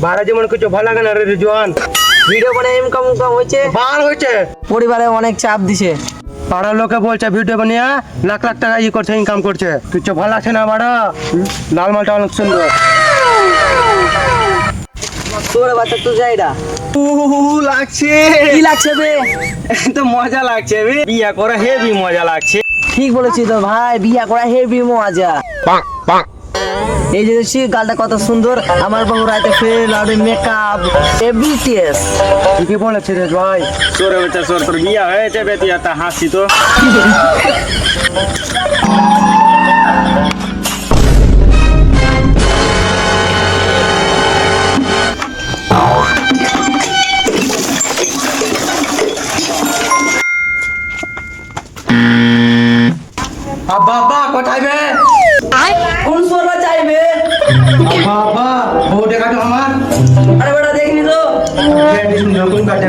বাড়া যেমন কিছু ভালো লাগে না রে রিজওয়ান। ভিডিও বানায় ইনকাম হয়েছে, বার হয়েছে, পরিবারে অনেক চাপ দিছে। পাড়ার লোকে বলছে ভিডিও বানিয়ে লাখ লাখ টাকা ই করছে, ইনকাম করছে। তুই চো ভালো লাগছে না বাড়া? লাল মালটা অনেক সুন্দর। তোর বাচ্চা তুই যাইডা লাগছে, কি লাগছে বে? তো মজা লাগছে বে, বিয়া করে হেভি মজা লাগছে। ঠিক বলেছিস তো ভাই, বিয়া করা হেভি মজা। এই যে দেখছি গালটা কত সুন্দর, আমার বউ রাতে ফের লাউডে মেকআপ এভরিথিং। ঠিকই বলেছে রে ভাই। তোর বেটা তোর তোর বিয়া হয়েছে বেটি, একটা হাসি তো। বাবা কোথায় বে? কোন সোরবা চাইবে? বাবা বউ দেখাটো আমার। আরে বেটা দেখিনি তো। কোন কাটে?